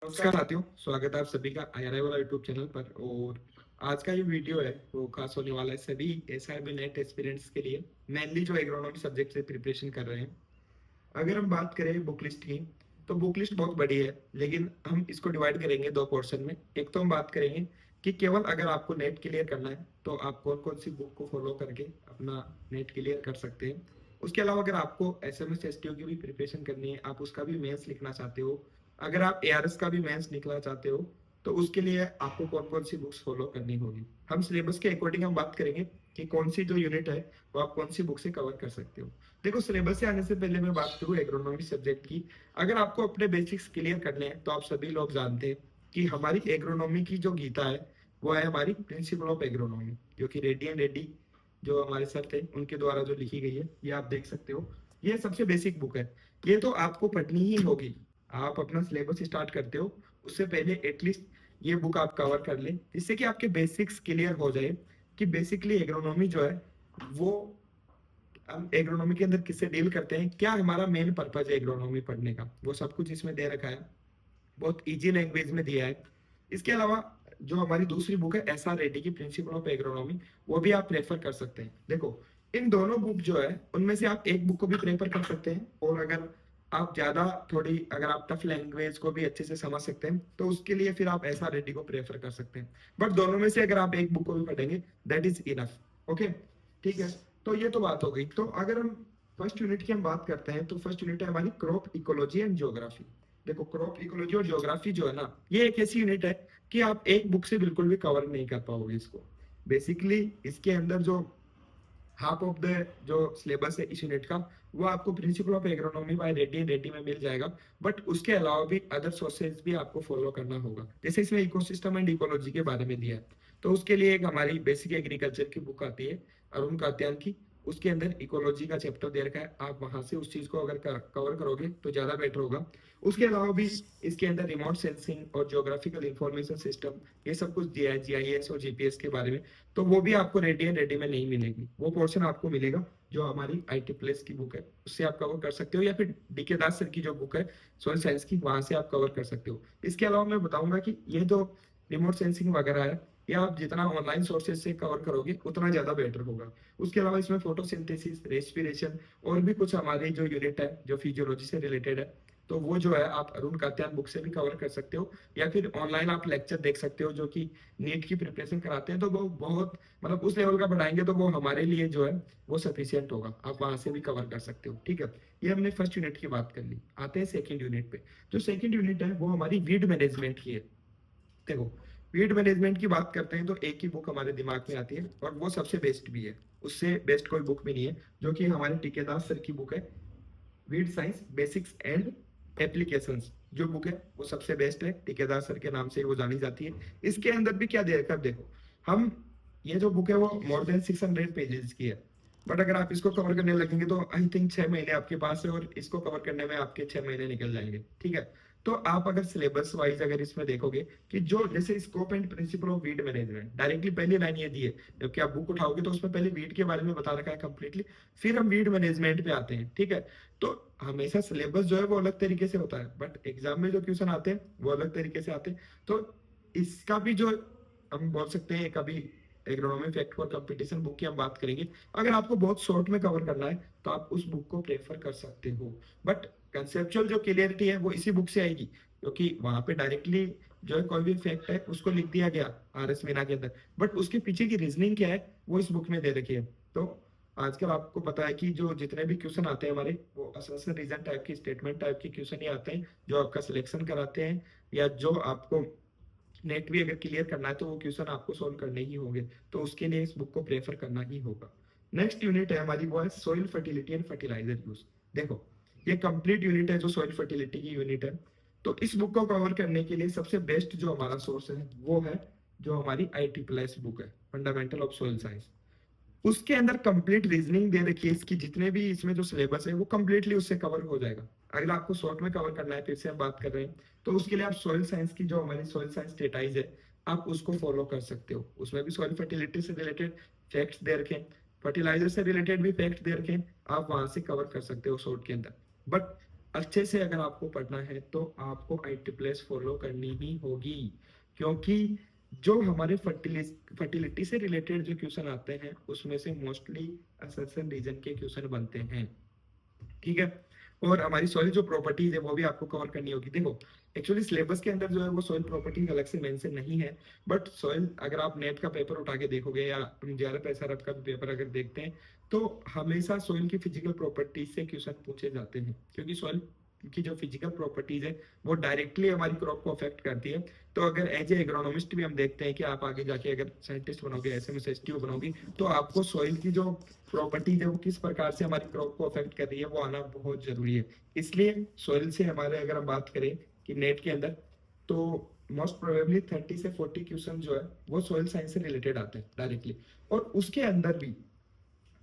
नमस्कार साथियों, स्वागत है आप सभी का IRI वाला यूट्यूब चैनल पर। और आज का ये वीडियो है वो खास होने वाला है सभी SIB नेट एस्पिरेंट्स के लिए, मेनली जो एग्रोनॉमी सब्जेक्ट से प्रिपरेशन कर रहे हैं। अगर हम बात करें बुक लिस्ट की, तो बुक लिस्ट बहुत बड़ी है, लेकिन हम इसको डिवाइड करेंगे दो पोर्शन में। एक तो हम बात करेंगे कि केवल अगर आपको नेट क्लियर करना है तो आप कौन कौन सी बुक को फॉलो करके अपना नेट क्लियर कर सकते हैं। उसके अलावा अगर आपको SMS STO की भी प्रिपरेशन करनी है, आप उसका भी मेंस लिखना चाहते हो, अगर आप ARS का भी मेंस निकलना चाहते हो, तो उसके लिए आपको कौन कौन सी बुक्स फॉलो करनी होगी। हम सिलेबस के अकॉर्डिंग हम बात करेंगे कि कौन सी जो यूनिट है वो आप कौन सी बुक से कवर कर सकते हो। देखो, सिलेबस से आने से पहले मैं बात करूँ एग्रोनॉमी सब्जेक्ट की। अगर आपको अपने बेसिक्स क्लियर करने हैं तो आप सभी लोग जानते हैं कि हमारी एग्रोनॉमी की जो गीता है वो है हमारी प्रिंसिपल ऑफ एग्रोनॉमी, जो कि रेड्डी एंड रेड्डी जो हमारे सर थे उनके द्वारा जो लिखी गई है, ये आप देख सकते हो। ये सबसे बेसिक बुक है, ये तो आपको पढ़नी ही होगी। आप अपना सिलेबस स्टार्ट करते हो उससे पहले एटलीस्ट ये बुक आप कवर कर लें, जिससे कि आपके बेसिक्स क्लियर हो जाए कि बेसिकली एग्रोनॉमी जो है वो हम एग्रोनॉमी के अंदर किससे डील करते हैं, क्या हमारा मेन पर्पज है एग्रोनॉमी पढ़ने का, वो सब कुछ इसमें दे रखा है। बहुत इजी लैंग्वेज में दिया है। इसके अलावा जो हमारी दूसरी बुक है SR रेड्डी की प्रिंसिपल ऑफ एग्रोनॉमी, वो भी आप प्रेफर कर सकते हैं। देखो, इन दोनों बुक जो है उनमें से आप एक बुक को भी प्रेफर कर सकते हैं, और अगर आप ज्यादा थोड़ी अगर आप टफ लैंग्वेज को भी अच्छे से समझ सकते हैं तो उसके लिए फिर आप SR रेड्डी को प्रेफर कर सकते हैं। बट दोनों में से अगर आप एक बुक को भी पढ़ेंगे दैट इज इनफ। ओके, ठीक है। तो ये तो बात हो गई। तो अगर हम फर्स्ट यूनिट की हम बात करते हैं तो फर्स्ट यूनिट है हमारी क्रॉप इकोलॉजी एंड ज्योग्राफी। देखो, क्रॉप इकोलॉजी और ज्योग्राफी जो है ना, ये एक ऐसी यूनिट है कि आप एक बुक से बिल्कुल भी कवर नहीं कर पाओगे इसको। बेसिकली इसके अंदर जो हाफ ऑफ द जो सिलेबस है इस यूनिट का, वो आपको principle of agronomy by Reddy and Reddy में मिल जाएगा। बट उसके अलावा भी अदर सोर्सेज भी आपको फॉलो करना होगा, जैसे इसमें इकोसिस्टम एंड इकोलॉजी के बारे में दिया है। तो उसके लिए एक हमारी बेसिक एग्रीकल्चर की बुक आती है, अरुण कात्यान की। उसके अंदर इकोलॉजी का चैप्टर दे रखा है, आप वहां से उस चीज को अगर कवर करोगे तो ज्यादा बेटर होगा। उसके अलावा भी इसके अंदर रिमोट सेंसिंग और ज्योग्राफिकल इंफॉर्मेशन सिस्टम, ये सब कुछ दिया है, GIS और GPS के बारे में। तो वो भी आपको रेडी एंड रेडी में नहीं मिलेगी, वो पोर्शन आपको मिलेगा जो हमारी IT+ की बुक है, उससे आप कवर कर सकते हो, या फिर DK दास सर की जो बुक है सोयल साइंस की, वहां से आप कवर कर सकते हो। इसके अलावा मैं बताऊंगा कि ये जो रिमोट सेंसिंग वगैरह है, ये आप जितना ऑनलाइन सोर्सेज से कवर करोगे उतना ज्यादा बेटर होगा। उसके अलावा इसमें फोटोसिंथेसिस, रेस्पिरेशन और भी कुछ हमारी जो यूनिट है जो फिजियोलॉजी से रिलेटेड है, तो वो जो है आप अरुण कात्यान बुक से भी कवर कर सकते हो, या फिर ऑनलाइन आप लेक्चर देख सकते हो जो कि नीट की प्रिपरेशन कराते हैं। तो वो बहुत मतलब उस लेवल का पढ़ाएंगे तो वो हमारे लिए जो है वो सफिशियंट होगा, आप वहां से भी कवर कर सकते हो। ठीक है, ये हमने फर्स्ट यूनिट की बात कर ली। आते हैं सेकेंड यूनिट पे। जो सेकेंड यूनिट है वो हमारी वीड मैनेजमेंट की है। देखो, वीड मैनेजमेंट की बात करते हैं तो एक ही बुक हमारे दिमाग में आती है, और वो सबसे बेस्ट भी है, उससे बेस्ट कोई बुक भी नहीं है, जो कि हमारे टीके दास सर की बुक है, weed science basics and applications. जो बुक है वो सबसे बेस्ट है, ठेकेदार सर के नाम से वो जानी जाती है। इसके अंदर भी क्या दे रखा है देखो, हम ये जो बुक है वो मोर देन 600 पेजेस की है। बट अगर आप इसको कवर करने लगेंगे तो आई थिंक 6 महीने आपके पास है, और इसको कवर करने में आपके 6 महीने निकल जाएंगे। ठीक है, तो आप अगर सिलेबस वाइज अगर इसमें देखोगे कि जो जैसे scope and principle of weed management, directly पहली लाइन ये दी है, जबकि आप बुक उठाओगे तो उसमें पहले वीड के बारे में बता रखा है कंप्लीटली, फिर हम वीड मैनेजमेंट पे आते हैं। ठीक है, तो हमेशा सिलेबस जो है वो अलग तरीके से होता है, बट एग्जाम में जो क्वेश्चन आते हैं वो अलग तरीके से आते हैं। तो इसका भी जो हम बोल सकते हैं, कभी agronomy fact for competition book की हम बात करेंगे, अगर आपको बहुत शॉर्ट में कवर करना है तो आप उस बुक को प्रेफर कर सकते हो। बट कंसेप्चुअल जो क्लियरिटी है वो इसी बुक से आएगी, क्योंकि वहां पे डायरेक्टली जो है कोई भी फैक्ट है उसको लिख दिया गया RS मीना के अंदर, बट उसके पीछे की रीजनिंग क्या है वो इस बुक में दे रखी है। तो आजकल आपको पता है कि जो जितने भी क्वेश्चन आते हैं हमारे, वो असर्शन रीजन टाइप की, स्टेटमेंट टाइप के क्वेश्चन ही आते हैं जो आपका सिलेक्शन कराते हैं, या जो आपको नेट भी अगर क्लियर करना है तो वो क्वेश्चन आपको सोल्व करने ही होंगे। तो उसके लिए इस बुक को प्रेफर करना ही होगा। नेक्स्ट यूनिट है हमारी, वो है soil fertility and fertiliser use. देखो, ये कंप्लीट यूनिट है जो सोइल फर्टिलिटी की यूनिट है। तो इस बुक को कवर करने के लिए सबसे बेस्ट जो हमारा सोर्स है वो है जो हमारी IT+ बुक है, फंडामेंटल ऑफ सोइल साइंस। उसके अंदर कंप्लीट रीजनिंग दे रखी है, इसकी जितने भी इसमें जो सिलेबस है वो कंप्लीटली उससे कवर हो जाएगा। अगर आपको शॉर्ट में कवर करना है, फिर से हम बात कर रहे हैं, तो उसके लिए आप सॉइल साइंस की जो हमारी सॉइल साइंस डेटाइज है आप उसको फॉलो कर सकते हो। उसमें भी सॉइल फर्टिलिटी से रिलेटेड फैक्ट्स दे रखे हैं, फर्टिलाइजर से रिलेटेड भी फैक्ट दे रखे हैं, आप वहां से कवर कर सकते हो शॉर्ट के अंदर। बट अच्छे से अगर आपको पढ़ना है तो आपको IEEE फॉलो करनी ही होगी, क्योंकि जो हमारे फर्टिलिटी से रिलेटेड जो क्वेश्चन आते हैं उसमें से मोस्टली असर्शन रीजन के क्वेश्चन बनते हैं। ठीक है। और हमारी सॉइल जो प्रॉपर्टीज है वो भी आपको कवर करनी होगी। देखो एक्चुअली सिलेबस के अंदर जो है वो सॉइल प्रॉपर्टीज अलग से मेंशन नहीं है, बट सॉइल अगर आप नेट का पेपर उठा के देखोगे या JRF का पेपर अगर देखते हैं तो हमेशा सॉइल की फिजिकल प्रॉपर्टीज से क्वेश्चन पूछे जाते हैं, क्योंकि सॉइल की जो फिजिकल प्रॉपर्टीज है वो डायरेक्टली हमारी क्रॉप को अफेक्ट करती है। तो अगर एज ए एग्रोनॉमिस्ट भी हम देखते हैं कि आप आगे जाके अगर साइंटिस्ट बनोगे, SMS STO बनोगे, तो आपको सॉइल की जो प्रॉपर्टीज है वो किस प्रकार से हमारी क्रॉप को अफेक्ट कर रही है वो आना बहुत जरूरी है। इसलिए सॉइल से हमारे अगर हम बात करें कि नेट के अंदर, तो मोस्ट प्रोबेबली 30 से 40 क्वेश्चन जो है वो सॉइल साइंस से रिलेटेड आते हैं डायरेक्टली। और उसके अंदर भी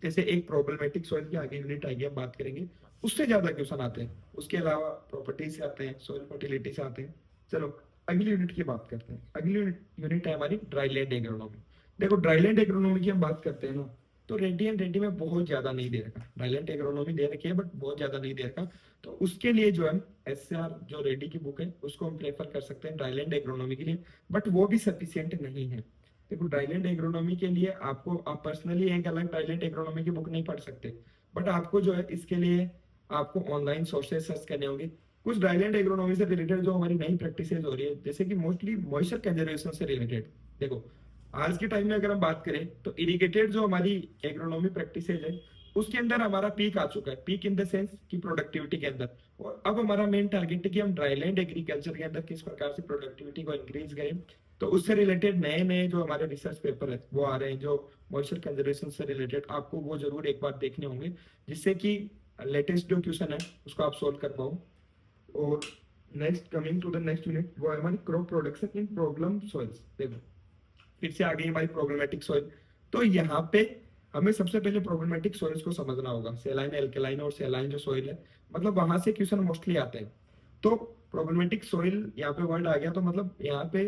जैसे एक प्रॉब्लमेटिक सॉइल की आगे यूनिट आएगी हम बात करेंगे, उससे ज्यादा क्वेश्चन आते हैं। उसके अलावा प्रॉपर्टी से आते हैं, सॉइल फर्टिलिटी से आते हैं। चलो अगली यूनिट की बात करते हैं। अगली यूनिट है हमारी ड्राईलैंड एग्रोनॉमी। देखो ड्राईलैंड एग्रोनॉमी की हम बात करते हैं ना, तो रेड्डी एंड रेड्डी में बहुत ज्यादा नहीं दे रखा, ड्राईलैंड एग्रोनॉमी दे रखी है बट बहुत ज्यादा नहीं दे रखा। तो उसके लिए जो है SR जो रेड्डी की बुक है उसको हम प्रेफर कर सकते हैं ड्राईलैंड एग्रोनॉमी के लिए, बट वो भी सफिशियंट नहीं है। देखो ड्राईलैंड एग्रोनॉमी के लिए आपको, आप पर्सनली एक अलग ड्राईलैंड एग्रोनॉमी की बुक नहीं पढ़ सकते, बट आपको जो है इसके लिए आपको ऑनलाइन सोर्सेज सर्च करने होंगे। कुछ ड्राईलैंड एग्रोनॉमी से रिलेटेड जो हमारी नई प्रैक्टिसेज हो रही है, जैसे कि मोस्टली मॉइस्चर कंजर्वेशन से रिलेटेड। देखो आज के टाइम में अगर हम बात करें तो इरिगेटेड जो हमारी एग्रोनॉमी प्रैक्टिसेज है उसके अंदर हमारा पीक आ चुका है, पीक इन द सेंस की प्रोडक्टिविटी के अंदर। और अब हमारा मेन टारगेट है कि हम ड्राईलैंड एग्रीकल्चर के अंदर किस प्रकार से प्रोडक्टिविटी को इंक्रीज करें। तो उससे रिलेटेड नए नए जो हमारे रिसर्च पेपर है वो आ रहे हैं, जो मॉइस्चर कंजर्वेशन से रिलेटेड, आपको वो जरूर एक बार देखने होंगे, जिससे कि लेटेस्ट जो क्वेश्चन है उसको आप सोल्व कर पाओ। और next coming to the next unit वो है हमारी crop production in problem soils. देखो फिर से आ गई हमारी प्रॉब्लमेटिक सॉइल। तो यहाँ पे हमें सबसे पहले प्रॉब्लमेटिक सॉइल्स को समझना होगा। सेलाइन, एल्कलाइन और सेलाइन जो सॉइल है, मतलब वहां से क्वेश्चन मोस्टली आते हैं। तो प्रॉब्लमेटिक सॉइल यहाँ पे वर्ड आ गया, तो मतलब यहाँ पे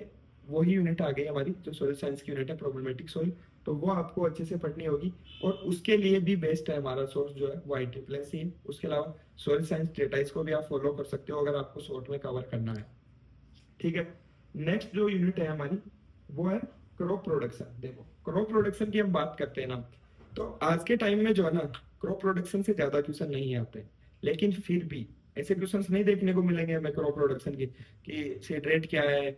वही यूनिट आ गई हमारी जो सॉइल साइंस की यूनिट है, प्रॉब्लमेटिक सॉइल। तो वो आपको अच्छे से पढ़नी होगी और उसके लिए भी बेस्ट है हमारा सोर्स जो है वो IEEE ही है। उसके अलावा सॉइल साइंस ट्रेटाइज को भी आप फॉलो कर सकते हो अगर आपको शॉर्ट में कवर करना है। ठीक है। नेक्स्ट जो यूनिट है हमारी वो है क्रॉप प्रोडक्शन। देखो क्रॉप प्रोडक्शन की हम बात करते हैं ना, तो आज के टाइम में जो है ना क्रॉप प्रोडक्शन से ज्यादा क्वेश्चन नहीं आते, लेकिन फिर भी ऐसे क्वेश्चन नहीं देखने को मिलेंगे हमें क्रॉप प्रोडक्शन की कि सीड रेट क्या है,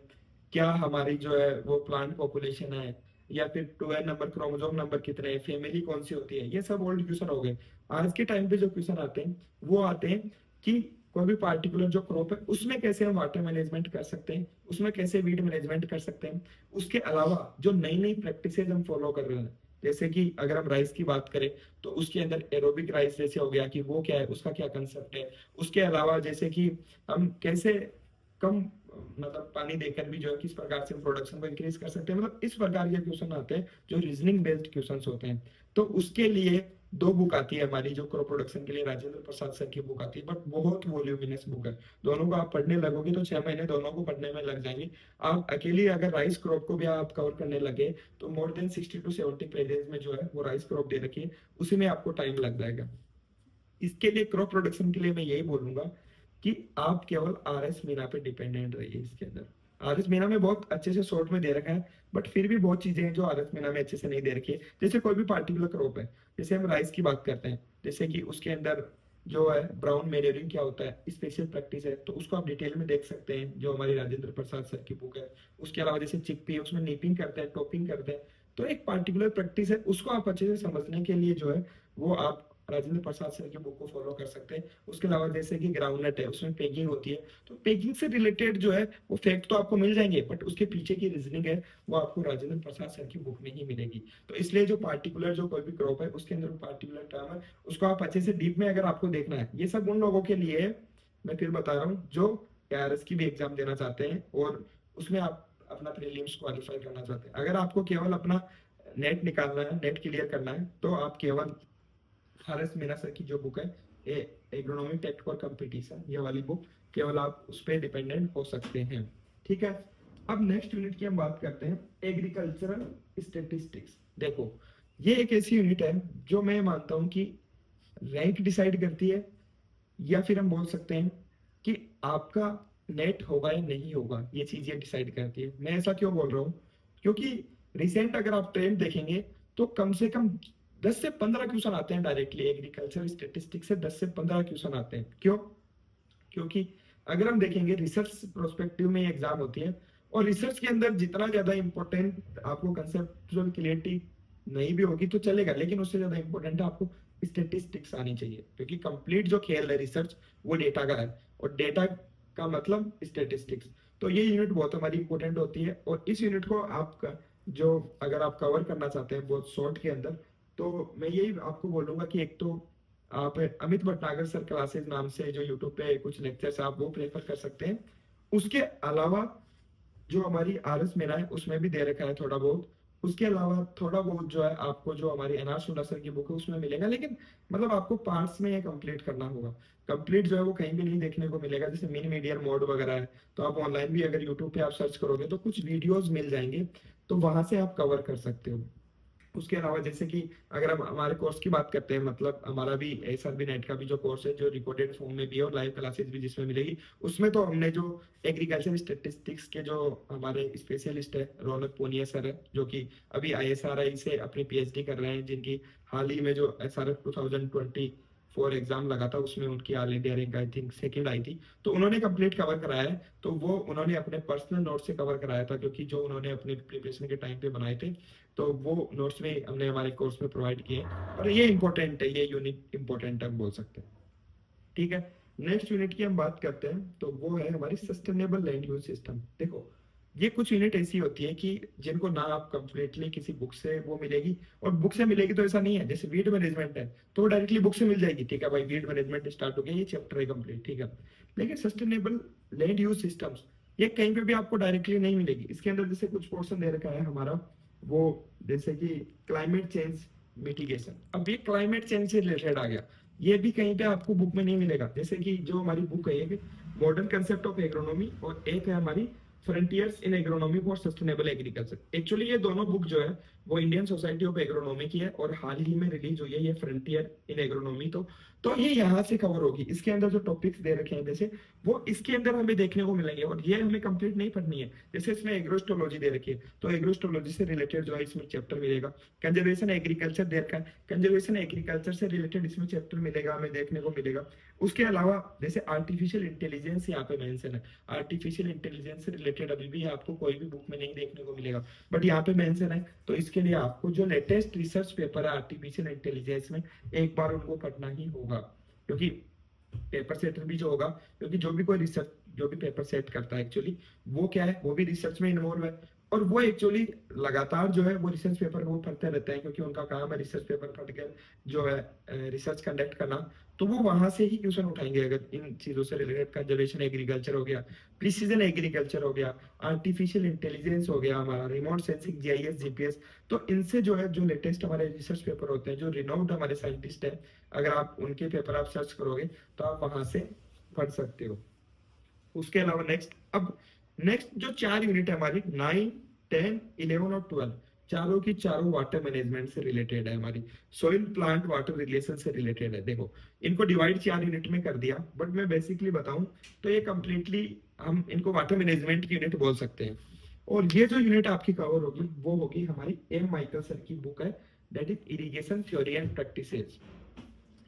क्या हमारी जो है वो प्लांट पॉपुलेशन है, या फिर 2n नंबर, क्रोमोसोम नंबर कितने हैं, फैमिली कौन सी होती है। ये सब ओल्ड क्वेश्चन हो गए। आज के टाइम पे जो क्वेश्चन आते हैं वो आते हैं कि कोई भी पार्टिकुलर जो क्रॉप है उसमें कैसे हम वाटर मैनेजमेंट कर सकते हैं, उसमें कैसे वीड मैनेजमेंट कर सकते हैं। उसके अलावा जो नई नई प्रैक्टिसेज हम फॉलो कर रहे हैं, जैसे कि अगर हम राइस की बात करें तो उसके अंदर एरोबिक राइस जैसे हो गया कि वो क्या है, उसका क्या कंसेप्ट है। उसके अलावा जैसे कि हम कैसे कम मतलब पानी देकर भी जो है किस प्रकार से प्रोडक्शन को इंक्रीज कर सकते हैं, मतलब इस प्रकार के क्वेश्चन आते हैं जो रीजनिंग बेस्ड क्वेश्चंस होते हैं। तो उसके लिए दो बुक आती है हमारी, जो क्रॉप प्रोडक्शन के लिए राजेंद्र प्रसाद सर की बुक आती है, बट बहुत वॉल्यूमिनस बुक है। दोनों को आप पढ़ने लगोगे तो 6 महीने दोनों को पढ़ने में लग जाएंगे। आप अकेली अगर राइस क्रॉप को भी आप कवर करने लगे तो मोर देन 60 to 70 पेजेस में जो है वो राइस क्रॉप दे रखी है, उसी में आपको टाइम लग जाएगा। इसके लिए क्रॉप प्रोडक्शन के लिए मैं यही बोलूंगा कि आप केवल RS मीना पे डिपेंडेंट रहिए। इसके अंदर RS मीना में बहुत अच्छे से शॉर्ट में दे रखा है, बट फिर भी बहुत चीजें हैं जो RS मीना में अच्छे से नहीं दे रखी है। जैसे कोई भी पार्टिकुलर क्रॉप है, जैसे हम राइस की बात करते हैं, जैसे कि उसके अंदर जो है ब्राउन मेन्योरिंग क्या होता है, स्पेशल प्रैक्टिस है, तो उसको आप डिटेल में देख सकते हैं जो हमारी राजेंद्र प्रसाद सर की बुक है। उसके अलावा जैसे चिकपी है उसमें नीपिंग करते हैं, टॉपिंग करते हैं, तो एक पार्टिकुलर प्रैक्टिस है, उसको आप अच्छे से समझने के लिए जो है वो आप राजेंद्र प्रसाद सर की बुक को फॉलो कर सकते हैं। उसके अलावा जैसे कि ग्राउंडनट है उसमें पेकिंग होती है, तो पेकिंग से रिलेटेड जो है वो फैक्ट तो आपको मिल जाएंगे, बट उसके पीछे की रीजनिंग है वो आपको राजेंद्र प्रसाद सर की बुक में ही मिलेगी। तो इसलिए जो पार्टिकुलर जो कोई भी क्रॉप है उसके अंदर पार्टिकुलर टर्म है, उसको आप अच्छे से डीप में अगर आपको देखना है। ये सब उन लोगों के लिए है, मैं फिर बता रहा हूँ, जो ARS की भी एग्जाम देना चाहते हैं और उसमें आप अपना प्रीलिम्स क्वालिफाई करना चाहते हैं। अगर आपको केवल अपना नेट निकालना है, नेट क्लियर करना है, तो आप केवल RS मीना सर की जो बुक है एग्रोनॉमिक टेक्ट फॉर कंपटीशन, ये वाली बुक केवल आप उस पर डिपेंडेंट हो सकते हैं। ठीक है। अब नेक्स्ट यूनिट की हम बात करते हैं एग्रीकल्चरल स्टेटिस्टिक्स। देखो ये एक ऐसी यूनिट है जो मैं मानता हूं कि रैंक डिसाइड करती है या फिर हम बोल सकते हैं कि आपका नेट होगा या नहीं होगा, ये चीज ये डिसाइड करती है। मैं ऐसा क्यों बोल रहा हूँ, क्योंकि रिसेंट अगर आप ट्रेंड देखेंगे तो कम से कम 10 से 15 क्वेश्चन आते हैं डायरेक्टली एग्रीकल्चर स्टेटिस्टिक्स से, 10 से 15 क्वेश्चन आते हैं। क्यों? क्योंकि अगर हम देखेंगे रिसर्च प्रोस्पेक्टिव में एग्जाम होती है, और रिसर्च के अंदर जितना ज्यादा इंपॉर्टेंट आपको कंसेप्चुअल क्लियरिटी नहीं भी होगी तो चलेगा, लेकिन उससे ज्यादा इंपॉर्टेंट है आपको स्टेटिस्टिक्स आनी चाहिए, क्योंकि कंप्लीट जो खेल है रिसर्च वो डेटा का है, और डेटा का मतलब स्टेटिस्टिक्स। तो ये यूनिट बहुत हमारी इंपॉर्टेंट होती है, और इस यूनिट को आप जो अगर आप कवर करना चाहते हैं बहुत शॉर्ट के अंदर, तो मैं यही आपको बोलूंगा कि एक तो आप अमित भटनागर सर क्लासेस नाम से जो यूट्यूब पे कुछ लेक्चर्स आप वो प्रेफर कर सकते हैं। उसके अलावा जो हमारी आर एस मेरा है उसमें भी दे रखा है थोड़ा बहुत। उसके अलावा थोड़ा बहुत जो है आपको जो हमारी एनआर सुंदर सर की बुक है उसमें मिलेगा, लेकिन मतलब आपको पार्ट्स में ये कंप्लीट करना होगा। कंप्लीट जो है वो कहीं भी नहीं देखने को मिलेगा, जैसे मिनी मीडियर मोड वगैरह है तो आप ऑनलाइन भी अगर यूट्यूब पे आप सर्च करोगे तो कुछ वीडियोस मिल जाएंगे, तो वहां से आप कवर कर सकते हो। उसके अलावा जैसे कि अगर हम हमारे कोर्स की बात करते हैं, मतलब हमारा भी एसआरबी नेट का भी जो कोर्स है जो रिकॉर्डेड फॉर्म में भी है और लाइव क्लासेस भी जिसमें मिलेगी, उसमें तो हमने जो एग्रीकल्चर स्टेटिस्टिक्स के जो हमारे स्पेशलिस्ट है रौनक पूनिया सर है, जो कि अभी आईएसआरआई से अपनी पीएचडी कर रहे हैं, जिनकी हाल ही में जो एसआरएफ 2024 एग्जाम लगा था उसमें उनकी all India rank I think second आई थी, तो उन्होंने कंप्लीट कवर कराया है। तो वो उन्होंने अपने पर्सनल नोट से कवर कराया था, क्योंकि जो उन्होंने अपने प्रिपरेशन के टाइम पे बनाए थे तो वो नोट्स में हमने हमारे कोर्स में प्रोवाइड किए, और ये इंपॉर्टेंट है, ये यूनिट इंपॉर्टेंट है हम बोल सकते हैं। ठीक है, नेक्स्ट यूनिट की हम बात करते हैं, तो वो है हमारी सस्टेनेबल लैंड यूज सिस्टम। देखो, ये कुछ यूनिट ऐसी होती है कि जिनको ना आप कंप्लीटली किसी बुक से वो मिलेगी, और बुक से मिलेगी तो ऐसा नहीं है जैसे वीड मैनेजमेंट है तो वो डायरेक्टली बुक से मिल जाएगी, ठीक है भाई वीड मैनेजमेंट स्टार्ट हो गया, ये चैप्टर है कंप्लीट, ठीक है। लेकिन सस्टेनेबल लैंड यूज सिस्टम्स ये कहीं पे भी आपको डायरेक्टली नहीं मिलेगी। इसके अंदर जैसे कुछ पोर्शन दे रखा है हमारा, वो जैसे कि क्लाइमेट चेंज मिटिगेशन। अब ये क्लाइमेट चेंज से रिलेटेड आ गया, ये भी कहीं पे आपको बुक में नहीं मिलेगा। जैसे कि जो हमारी बुक है एक मॉडर्न कंसेप्ट ऑफ एग्रोनॉमी और एक है हमारी frontiers in agronomy for sustainable agriculture. Actually ये दोनों बुक जो है वो इंडियन सोसाइटी ऑफ एग्रोनॉमी की है, और हाल ही में रिलीज हुई है ये फ्रंटियर इन एग्रोनॉमी। तो ये यहाँ से कवर होगी। इसके अंदर जो टॉपिक्स दे रखे हैं जैसे वो इसके अंदर हमें देखने को मिलेंगे, और ये हमें कंप्लीट नहीं पढ़नी है। जैसे इसमें एग्रोस्टोलॉजी दे रखी है तो एग्रोस्टोलॉजी से रिलेटेड जो है इसमें चैप्टर मिलेगा। कंजर्वेशन एग्रीकल्चर दे रखा है, कंजर्वेशन एग्रीकल्चर से रिलेटेड इसमें चैप्टर मिलेगा, हमें देखने को मिलेगा। उसके अलावा जैसे आर्टिफिशियल इंटेलिजेंस यहाँ पे मेंशन है, आर्टिफिशियल इंटेलिजेंस से रिलेटेड अभी भी आपको कोई भी बुक में नहीं देखने को मिलेगा, बट यहाँ पे मेंशन है। तो इसके लिए आपको जो लेटेस्ट रिसर्च पेपर है आर्टिफिशियल इंटेलिजेंस में एक बार उनको पढ़ना ही होगा, क्योंकि पेपर सेटर भी जो होगा, क्योंकि जो भी कोई रिसर्च जो भी पेपर सेट करता है एक्चुअली वो क्या है, वो भी रिसर्च में इन्वॉल्व है, और वो एक्चुअली लगातार जो है वो रिसर्च पेपर वो पढ़ते रहते हैं, क्योंकि उनका काम है रिसर्च पेपर पढ़ के जो है रिसर्च कंडक्ट करना। तो वो वहां से ही क्वेश्चन उठाएंगे, अगर इन चीजों से रिलेटेड कंजर्वेशन एग्रीकल्चर हो गया, प्रिसीजन एग्रीकल्चर हो गया, आर्टिफिशियल इंटेलिजेंस हो गया, हमारा रिमोट सेंसिंग जीआईएस जीपीएस। तो इनसे जो है जो लेटेस्ट हमारे रिसर्च पेपर होते हैं, जो रिनाउंड हमारे साइंटिस्ट है, अगर आप उनके पेपर आप सर्च करोगे तो आप वहां से पढ़ सकते हो। उसके अलावा नेक्स्ट जो 4 यूनिट है हमारी 9, 10, 11 और 12, चारों की चारों वाटर मैनेजमेंट से रिलेटेड है, हमारी सॉइल प्लांट वाटर रिलेशन से रिलेटेड है। देखो, इनको डिवाइड 4 यूनिट में कर दिया, बट मैं बेसिकली बताऊं तो ये कंप्लीटली हम इनको वाटर मैनेजमेंट की यूनिट बोल सकते हैं। और ये जो यूनिट आपकी कवर होगी वो होगी हमारी एम माइकल सर की बुक है, that is irrigation theory and practices.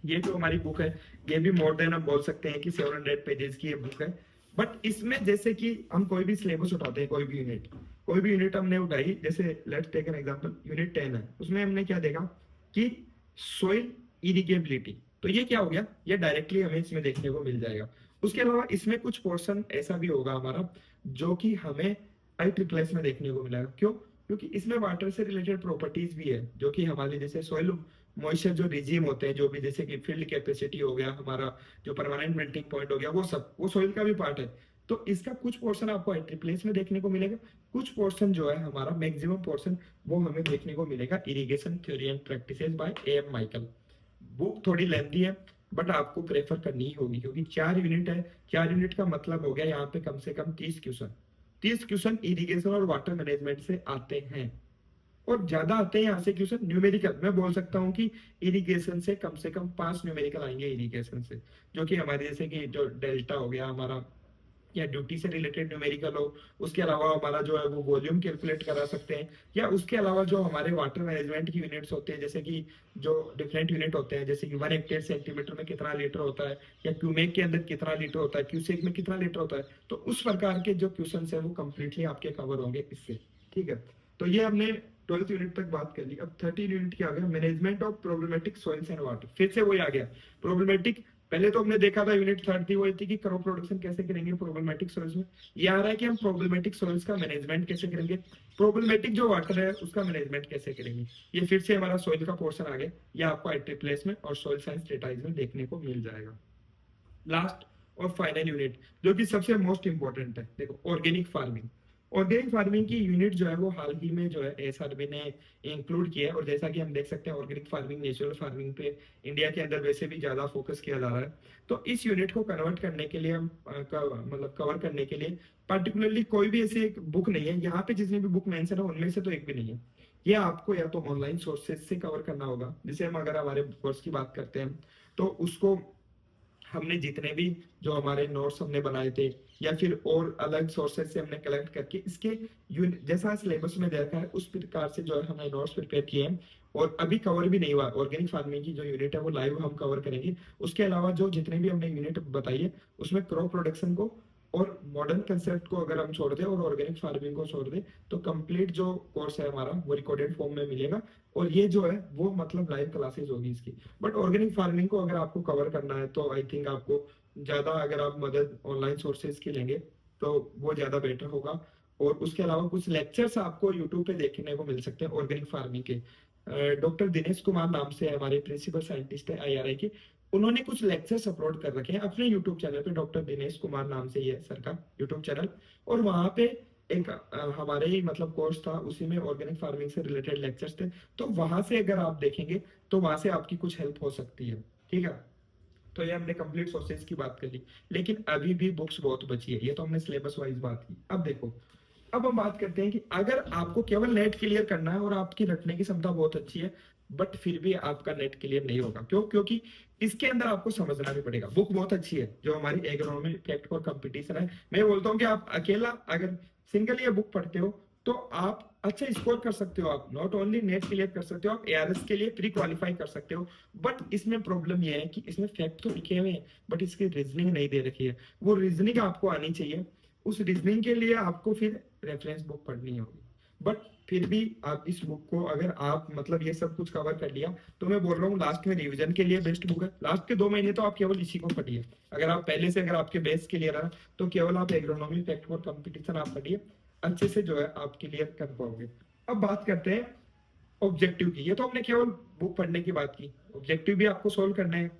ये जो हमारी बुक है ये भी मोर देन हम बोल सकते हैं कि 700 पेजेस की ये बुक है। बट इसमें जैसे कि हम कोई भी सिलेबस उठाते हैं, कोई भी यूनिट हमने उठाई, जैसे let's take an example unit 10 है, उसमें हमने क्या देखा कि सोइल इरिगेबिलिटी। तो ये क्या हो गया, ये डायरेक्टली हमें इसमें देखने को मिल जाएगा। उसके अलावा इसमें कुछ पोर्शन ऐसा भी होगा हमारा जो कि हमें IEEE में देखने को मिलेगा। क्यों? क्योंकि इसमें वाटर से रिलेटेड प्रॉपर्टीज भी है, जो कि हमारे जैसे सोइल मॉइस्चर जो रिजीम होते हैं, जो भी जैसे कि फील्ड कैपेसिटी हो गया, हमारा जो परमानेंट मेल्टिंग पॉइंट हो गया, वो सब वो सोइल का भी पार्ट है। तो इसका कुछ पोर्शन आपको IEEE में देखने को मिलेगा, कुछ पोर्शन जो है हमारा मैक्सिमम पोर्शन वो हमें देखने को मिलेगा irrigation theory and practices by AM Michael. Book थोड़ी लेंथी है बट आपको प्रेफर करनी ही होगी, क्योंकि 4 यूनिट है। 4 यूनिट का मतलब हो गया यहाँ पे कम से कम 30 क्वेश्चन। 30 क्वेश्चन इरिगेशन और वाटर मैनेजमेंट से आते हैं। और ज्यादा आते हैं यहाँ से क्वेश्चन न्यूमेरिकल। मैं बोल सकता हूँ कि इरिगेशन से कम 5 न्यूमेरिकल आएंगे इरिगेशन से, जो कि हमारे जैसे कि जो डेल्टा हो गया हमारा, या ड्यूटी से रिलेटेड न्यूमेरिकल हो। उसके अलावा हमारा जो है वो वॉल्यूम कैलकुलेट करा सकते हैं, या उसके अलावा जो हमारे वाटर मैनेजमेंट की यूनिट्स होते हैं, जैसे कि जो डिफरेंट यूनिट होते हैं, जैसे कि 1 हेक्टेयर सेंटीमीटर में कितना लीटर होता है, या क्यूमेक के अंदर कितना लीटर होता है, क्यूसेक में कितना लीटर होता है, तो उस प्रकार के जो क्वेश्चन है वो कंप्लीटली आपके कवर होंगे इससे। ठीक है, तो ये हमने 12th यूनिट तक बात कर ली। अब 13 यूनिट क्या आ गया, management of problematic soils and water. फिर से वही आ गया प्रॉब्लमेटिक। पहले तो हमने देखा था यूनिट 3 थी, वो थी कि क्रॉप प्रोडक्शन कैसे करेंगे प्रॉब्लमेटिक सॉइल्स में। ये आ रहा है कि हम प्रॉब्लमेटिक सॉइल्स का मैनेजमेंट कैसे करेंगे, प्रॉब्लमेटिक जो वाटर है उसका मैनेजमेंट कैसे करेंगे। ये फिर से हमारा सॉइल का पोर्शन आ गया, ये आपको IIIT में और सॉइल साइंस डेटाइज में देखने को मिल जाएगा। लास्ट और फाइनल यूनिट जो कि सबसे मोस्ट इंपॉर्टेंट है, देखो ऑर्गेनिक फार्मिंग। ऑर्गेनिक फार्मिंग की यूनिट जो है वो हाल ही में जो है एसआरबी ने इंक्लूड किया है, और जैसा कि हम देख सकते हैं ऑर्गेनिक फार्मिंग नेचुरल फार्मिंग पे इंडिया के अंदर वैसे भी ज्यादा फोकस किया जा रहा है। तो इस यूनिट को कन्वर्ट करने के लिए हम मतलब कवर करने के लिए पर्टिकुलरली कोई भी ऐसी एक बुक नहीं है यहाँ पे, जितनी भी बुक मेंशन है उनमें से तो एक भी नहीं है। ये आपको या तो ऑनलाइन सोर्सेज से कवर करना होगा, जैसे हम अगर हमारे कोर्स की बात करते हैं तो उसको हमने जितने भी जो हमारे नोट्स हमने बनाए थे, या फिर और अलग सोर्सेज से हमने कलेक्ट करके इसके जैसा सिलेबस में देखा है उस प्रकार से जो है हमने नोट्स प्रिपेयर किए हैं। और अभी कवर भी नहीं हुआ ऑर्गेनिक फार्मिंग की जो यूनिट है वो लाइव हम कवर करेंगे। उसके अलावा जो जितने भी हमने यूनिट बताई है उसमें क्रॉप प्रोडक्शन को और मॉडर्न कंसेप्ट को अगर हम छोड़ दें और ऑर्गेनिक फार्मिंग को छोड़ दें, तो कंप्लीट जो कोर्स है हमारा वो रिकॉर्डेड फॉर्म में मिलेगा। और ये जो है वो मतलब लाइव क्लासेस होगी इसकी। बट ऑर्गेनिक फार्मिंग को अगर आपको कवर करना है तो आई थिंक आपको ज्यादा, अगर आप मदद ऑनलाइन सोर्सेज की लेंगे तो वो ज्यादा बेटर होगा। और उसके अलावा कुछ लेक्चर्स आपको यूट्यूब पे देखने को मिल सकते हैं ऑर्गेनिक फार्मिंग के। डॉक्टर दिनेश कुमार नाम से हमारे प्रिंसिपल साइंटिस्ट है IRI के, उन्होंने कुछ लेक्चर्स अपलोड कर रखे हैं अपने यूट्यूब चैनल पे। डॉक्टर दिनेश कुमार नाम से ही है सर का यूट्यूब चैनल। और वहां पे एक हमारे ही मतलब कोर्स था, उसी में ऑर्गेनिक फार्मिंग से रिलेटेड लेक्चर्स थे। तो वहां से अगर आप देखेंगे तो वहां से आपकी कुछ हेल्प हो सकती है। ठीक है, तो ये हमने कंप्लीट सोर्सेज की बात कर ली, लेकिन अभी भी बुक्स बहुत बची है। ये तो हमने सिलेबस वाइज बात की। अब देखो, अब हम बात करते हैं कि अगर आपको केवल नेट क्लियर करना है और आपकी रटने की क्षमता बहुत अच्छी है, बट फिर भी आपका नेट क्लियर नहीं होगा। क्यों? क्योंकि इसके अंदर आपको समझना भी पड़ेगा। बुक बहुत अच्छी है जो हमारी एग्रोनॉमी फैक्ट फॉर कंपटीशन है। मैं बोलता हूँ कि आप अकेला अगर सिंगल ये बुक पढ़ते हो तो आप अच्छा स्कोर कर सकते हो। आप नॉट ओनली नेट क्लियर कर सकते हो, आप ARS के लिए प्री क्वालिफाई कर सकते हो। बट इसमें प्रॉब्लम यह है कि इसमें फैक्ट तो लिखे हुए हैं बट इसकी रीजनिंग नहीं दे रखी है। वो रीजनिंग आपको आनी चाहिए। उस रीजनिंग के लिए आपको फिर रेफरेंस बुक पढ़नी होगी। बट फिर भी आप इस बुक को अगर आप मतलब ये सब कुछ कवर कर लिया, तो मैं बोल रहा हूँ लास्ट में रिवीजन के लिए बेस्ट बुक है। लास्ट के 2 महीने तो आप केवल इसी को पढ़िए। अगर आप पहले से अगर आपके बेस क्लियर है तो केवल आप एग्रोनॉमी फैक्ट फॉर कंपटीशन आप पढ़िए, अच्छे से जो है आप क्लियर कर पाओगे। अब बात करते हैं ऑब्जेक्टिव की। ये तो हमने केवल बुक पढ़ने की बात की, ऑब्जेक्टिव भी आपको सोल्व करना है।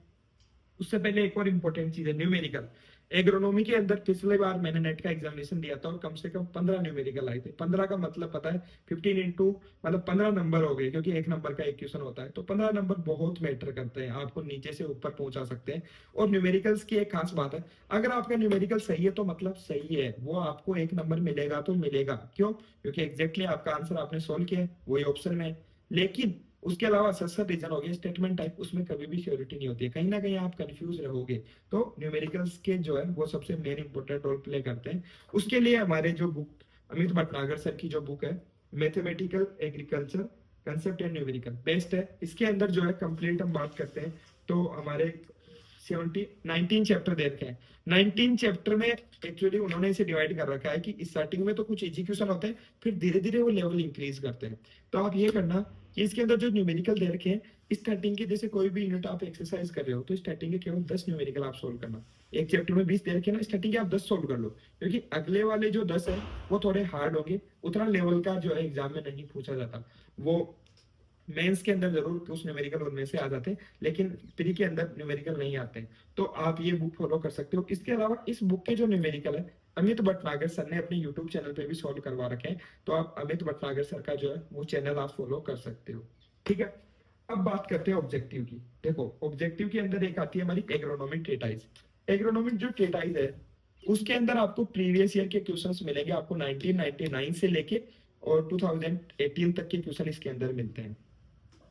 उससे पहले एक और इम्पोर्टेंट चीज है न्यूमेरिकल। एग्रोनॉमी के अंदर पिछले बार मैंने नेट का एग्जामिनेशन दिया था और कम से कम 15 न्यूमेरिकल आए थे। 15 का मतलब पता है 15 इंटू मतलब 15 नंबर हो गए, क्योंकि एक नंबर का एक क्वेश्चन होता है। तो 15 नंबर बहुत मैटर करते हैं, आपको नीचे से ऊपर पहुंचा सकते हैं। और न्यूमेरिकल्स की एक खास बात है, अगर आपका न्यूमेरिकल सही है तो मतलब सही है, वो आपको 1 नंबर मिलेगा तो मिलेगा। क्यों? क्योंकि एग्जैक्टली आपका आंसर आपने सोल्व किया है, वही ऑप्शन में है। लेकिन उसके अलावा सब रीजन हो गया स्टेटमेंट टाइप, उसमें कभी भी श्योरिटी नहीं होती है, कहीं ना कहीं आप कंफ्यूज रहोगे। तो न्यूमेरिकल्स के जो है वो सबसे मेन इंपॉर्टेंट रोल प्ले करते हैं। उसके लिए हमारे जो बुक अमित भटनागर सर की जो बुक है mathematical agriculture concept and numerical best है। इसके अंदर जो है कंप्लीट हम बात करते हैं तो हमारे 19 चैप्टर दे रखे हैं। 19 चैप्टर में एक्चुअली उन्होंने इसे डिवाइड कर रखा है कि स्टार्टिंग में तो कुछ इजी क्वेश्चन होते हैं, फिर धीरे धीरे वो लेवल इंक्रीज करते हैं। तो आप ये करना कि इसके अंदर जो न्यूमेरिकल दे रखे हैं, स्टार्टिंग के जैसे कोई भी यूनिट आप एक्सरसाइज कर रहे हो तो स्टार्टिंग के केवल 10 न्यूमेरिकल आप सोल्व करना। एक चैप्टर में 20 दे रखे ना, स्टार्टिंग के आप 10 सोल्व कर लो, क्योंकि अगले वाले जो 10 है वो थोड़े हार्ड होंगे। उतना लेवल का जो है एग्जाम में नहीं पूछा जाता। वो मेंस के अंदर जरूर कुछ न्यूमेरिकल उनमें से आ जाते हैं, लेकिन प्री के अंदर न्यूमेरिकल नहीं आते हैं। तो आप ये बुक फॉलो कर सकते हो। इसके अलावा इस बुक के जो न्यूमेरिकल है अमित भटनागर सर ने अपने यूट्यूब चैनल पे भी सॉल्व करवा रखे हैं। तो आप अमित भटनागर सर का जो है वो चैनल आप फॉलो कर सकते हो। ठीक है, अब बात करते हैं ऑब्जेक्टिव की। देखो ऑब्जेक्टिव के अंदर एक आती है हमारी एग्रोनॉमिक ट्रेटाइज। एग्रोनॉमिक जो ट्रेटाइज है उसके अंदर आपको प्रीवियस ईयर के क्वेश्चंस मिलेंगे। आपको 1999 से लेके और 2018 तक के क्वेश्चन इसके अंदर मिलते हैं।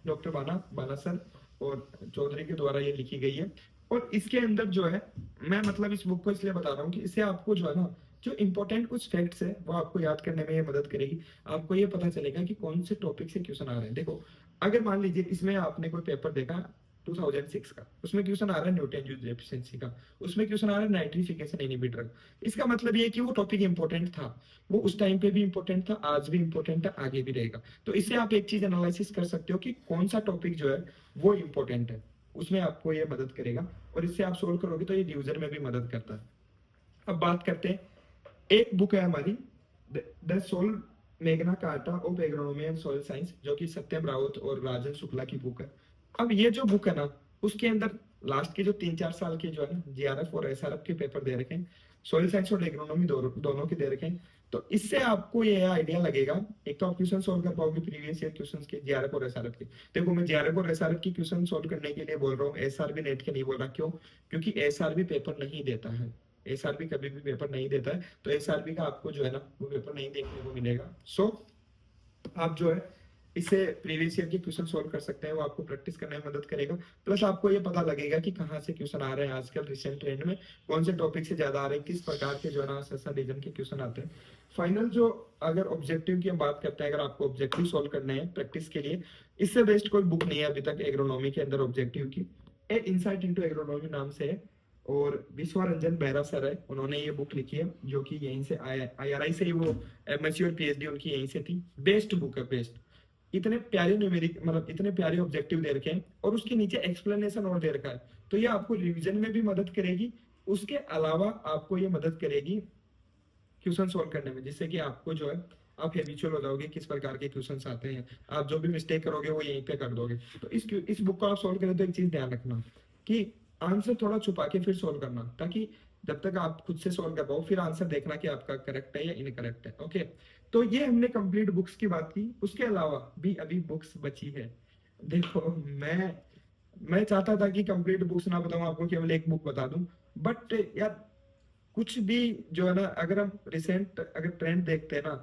डॉक्टर बाना सर और चौधरी के द्वारा ये लिखी गई है। और इसके अंदर जो है, मैं मतलब इस बुक को इसलिए बता रहा हूँ कि इससे आपको जो है ना, जो इंपॉर्टेंट कुछ फैक्ट्स है वो आपको याद करने में ये मदद करेगी। आपको ये पता चलेगा कि कौन से टॉपिक से क्वेश्चन आ रहे हैं। देखो, अगर मान लीजिए इसमें आपने कोई पेपर देखा 2006 का, उसमें क्वेश्चन आ रहा है न्यूटन यूज एफिशिएंसी का, उसमें क्वेश्चन आ रहा है नाइट्रिफिकेशन इनहिबिटर। इसका मतलब ये है कि वो टॉपिक इंपॉर्टेंट था, वो उस टाइम पे भी इंपॉर्टेंट था, आज भी इंपॉर्टेंट है, आगे भी रहेगा। तो इससे आप एक चीज एनालिसिस कर सकते हो कि कौन सा टॉपिक जो है वो इंपॉर्टेंट है, उसमें आपको ये मदद करेगा। और इससे आप सोल्व करोगे तो ये रिवीजन में भी मदद करता है। अब बात करते हैं, एक बुक है हमारी द सोल मेघना carta of agronomy and soil science, जो कि सत्यम राउत और राजन शुक्ला की बुक है। अब ये जो बुक है ना, उसके अंदर लास्ट के जो 3-4 साल के जो है ना जीआरएफ और एसआरएफ के पेपर दे रखे हैं, सॉइल साइंस और एग्रोनॉमी दोनों के दे रखे हैं। तो इससे आपको ये आइडिया लगेगा, एक तो आप क्वेश्चन सोल्व कर पाओगे प्रीवियस ईयर क्वेश्चंस के, जीआरएफ और एसआरएफ के। देखो, मैं जीआरएफ और एसआरएफ की क्वेश्चन सोल्व करने के लिए बोल रहा हूँ, एसआरबी नेट के नहीं बोल रहा। क्यों? क्योंकि एसआरबी पेपर नहीं देता है, एसआरबी कभी भी पेपर नहीं देता है। तो एसआरबी का आपको जो है ना वो पेपर नहीं देखने को मिलेगा। सो आप जो है इससे प्रीवियस ईयर के क्वेश्चन सोल्व कर सकते हैं, वो आपको प्रैक्टिस करने में मदद करेगा। प्लस आपको ये पता लगेगा कि कहाँ से क्वेश्चन आ रहे हैं आजकल रिसेंट ट्रेंड में, कौन से टॉपिक से ज्यादा आ रहे हैं, किस प्रकार के जो है ना सेशन रीजन के क्वेश्चन आते हैं। फाइनल जो, अगर ऑब्जेक्टिव की हम बात करते हैं, अगर आपको ऑब्जेक्टिव सोल्व करने हैं प्रैक्टिस के लिए, इससे बेस्ट कोई बुक नहीं है अभी तक एग्रोनॉमी के अंदर ऑब्जेक्टिव की। ए इनसाइट इनटू एग्रोनॉमी नाम से है, और विश्वरंजन बेहरा सर है, उन्होंने ये बुक लिखी है, जो कि यहीं से आईआरआई से ही वो एमएससी और पीएचडी उनकी यहीं से थी। बेस्ट बुक है, बेस्ट। इतने प्यारे न्यूमेरिक, मतलब इतने प्यारे ऑब्जेक्टिव दे रखे हैं, और उसके नीचे एक्सप्लेनेशन और दे रखा है। तो ये आपको रिवीजन में भी मदद करेगी, उसके अलावा आपको ये मदद करेगी क्वेश्चन सोल्व करने में, जिससे कि आपको जो है आप हैबिचुअल हो जाओगे किस प्रकार के क्वेश्चंस आते हैं। आप जो भी मिस्टेक करोगे वो यहीं पे कर दोगे। तो इस बुक को आप सोल्व करें तो एक चीज ध्यान रखना कि आंसर थोड़ा छुपा के फिर सोल्व करना, ताकि जब तक आप खुद से सोल्व कर पाओ फिर आंसर देखना कि आपका करेक्ट है या इनकरेक्ट है। ओके, तो ये हमने कंप्लीट बुक्स की बात की। उसके अलावा भी अभी बुक्स बची है। देखो, मैं चाहता था कि कंप्लीट बुक्स ना बताऊं आपको, केवल एक बुक बता दूं, बट यार कुछ भी जो है ना, अगर हम रिसेंट अगर ट्रेंड देखते हैं ना,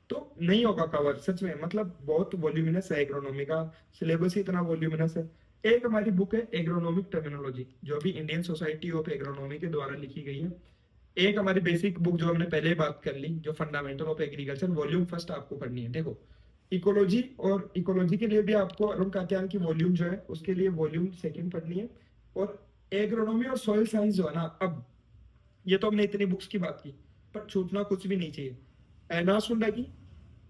तो नहीं होगा कवर सच में। मतलब बहुत वॉल्यूमिनस है एग्रोनॉमी का सिलेबस ही, इतना वॉल्यूमिनस है। एक हमारी बुक है एग्रोनॉमिक टर्मिनोलॉजी, जो भी इंडियन सोसाइटी ऑफ एग्रोनॉमी के द्वारा लिखी गई है। एक हमारी बेसिक बुक जो हमने पहले बात कर ली, जो fundamental of agriculture, volume first आपको पढ़नी है। देखो, इकोलॉजी, और इकोलॉजी के लिए भी आपको अरुण कात्यायन की वॉल्यूम जो है उसके लिए वॉल्यूम सेकंड पढ़नी है। और एग्रोनॉमी और सॉइल साइंस जो है ना, अब ये तो हमने इतनी बुक्स की बात की, पर छूटना कुछ भी नहीं चाहिए। एना सुंडा की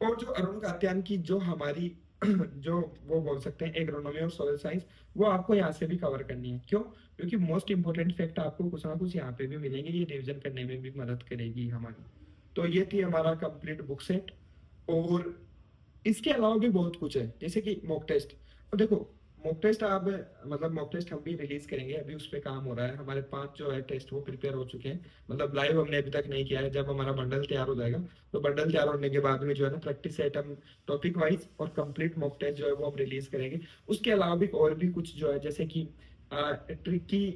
और जो अरुण कात्यायन की, जो हमारी जो वो बोल सकते हैं एग्रोनॉमी और सॉइल साइंस, वो आपको यहाँ से भी कवर करनी है। क्यों? क्योंकि मोस्ट इंपोर्टेंट फैक्ट आपको कुछ ना कुछ यहाँ पे भी मिलेंगे, ये रिवीजन करने में भी मदद करेगी हमारी। तो ये थी हमारा कंप्लीट बुक सेट। और इसके अलावा भी बहुत कुछ है, जैसे कि मॉक टेस्ट। और देखो, मॉक टेस्ट आप, मतलब मॉक टेस्ट हम भी रिलीज करेंगे, अभी उस पर काम हो रहा है। हमारे 5 जो है टेस्ट वो प्रिपेयर हो चुके हैं, मतलब लाइव हमने अभी तक नहीं किया है। जब हमारा बंडल तैयार हो जाएगा, तो बंडल तैयार होने के बाद में जो है ना प्रैक्टिस सेट हम टॉपिक वाइज और कंप्लीट मॉक टेस्ट जो है वो हम रिलीज करेंगे। उसके अलावा भी और भी कुछ जो है, जैसे कि ट्रिकी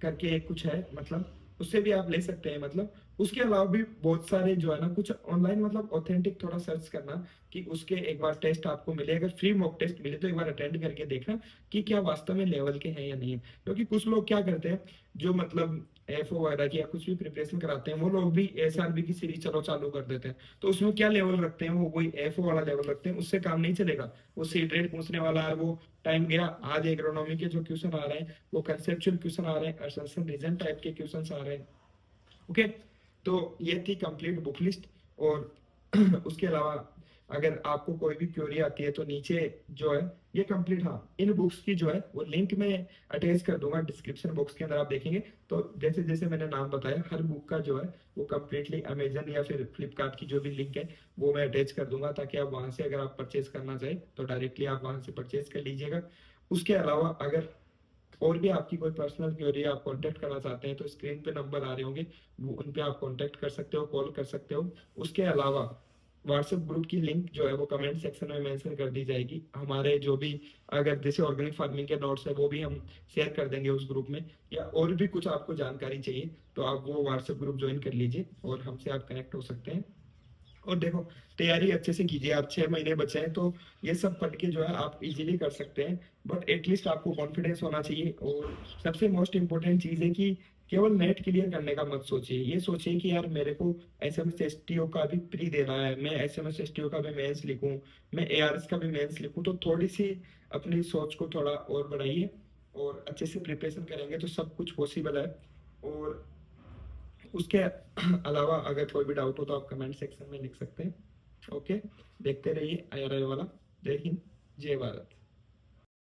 करके एक कुछ है, मतलब उससे भी आप ले सकते हैं। मतलब उसके अलावा भी बहुत सारे जो है ना कुछ ऑनलाइन, मतलब ऑथेंटिक थोड़ा सर्च करना कि उसके एक बार टेस्ट आपको मिले, अगर फ्री मॉक टेस्ट मिले तो एक बार अटेंड करके देखना कि क्या वास्तव में लेवल के हैं या नहीं है। क्योंकि कुछ लोग क्या करते हैं, जो मतलब एफओ वगैरह की या कुछ भी प्रिपरेशन कराते हैं, वो लोग भी एसआरबी की सीरीज चलो चालू कर देते हैं। तो उसमें क्या लेवल रखते हैं, वो वही एफओ वाला लेवल रखते हैं, उससे काम नहीं चलेगा। वो सी रेट पूछने वाला है, वो टाइम गया। आज एग्रोनॉमी के जो क्वेश्चन आ रहे हैं वो कंसेप्चुअल क्वेश्चन आ रहे हैं, असम्पशन रीजन टाइप के क्वेश्चन आ रहे हैं। ओके, तो ये थी कंप्लीट बुक लिस्ट। और उसके अलावा अगर आपको कोई भी क्वेरी आती है तो नीचे जो है ये कंप्लीट, हाँ, इन बुक्स की जो है वो लिंक में अटैच कर दूंगा डिस्क्रिप्शन बॉक्स के अंदर, आप देखेंगे तो जैसे जैसे मैंने नाम बताया, हर बुक का जो है वो कंप्लीटली अमेजन या फिर फ्लिपकार्ट की जो भी लिंक है वो मैं अटैच कर दूंगा, ताकि आप वहां से अगर आप परचेज करना चाहें तो डायरेक्टली आप वहां से परचेज कर लीजिएगा। उसके अलावा अगर और भी आपकी कोई पर्सनल क्वेरी आप कांटेक्ट करना चाहते हैं तो स्क्रीन पे नंबर आ रहे होंगे, वो उन पे आप कांटेक्ट कर सकते हो, कॉल कर सकते हो। उसके अलावा व्हाट्सएप ग्रुप की लिंक जो है वो कमेंट सेक्शन में मेंशन कर दी जाएगी। हमारे जो भी, अगर जैसे ऑर्गेनिक फार्मिंग के नोट्स है वो भी हम शेयर कर देंगे उस ग्रुप में, या और भी कुछ आपको जानकारी चाहिए तो आप वो व्हाट्सएप ग्रुप ज्वाइन कर लीजिए और हमसे आप कनेक्ट हो सकते हैं। और देखो, तैयारी अच्छे से कीजिए, आप 6 महीने बचे हैं तो ये सब पढ़ के जो है आप इजीली कर सकते हैं। बट एटलीस्ट आपको कॉन्फिडेंस होना चाहिए। और सबसे मोस्ट इम्पोर्टेंट चीज़ है कि केवल नेट क्लियर करने का मत सोचिए, ये सोचिए कि यार मेरे को एसएमएस एसटीओ का भी प्री देना है, मैं एसएमएस एसटीओ का भी मेंस लिखूं, मैं एआरएस का भी मेंस लिखूं। तो थोड़ी सी अपनी सोच को थोड़ा और बढ़ाइए, और अच्छे से प्रिपरेशन करेंगे तो सब कुछ पॉसिबल है। और उसके अलावा अगर कोई भी डाउट हो तो आप कमेंट सेक्शन में लिख सकते हैं। ओके, देखते रहिए आईआरआई वाला। जय हिंद, जय भारत।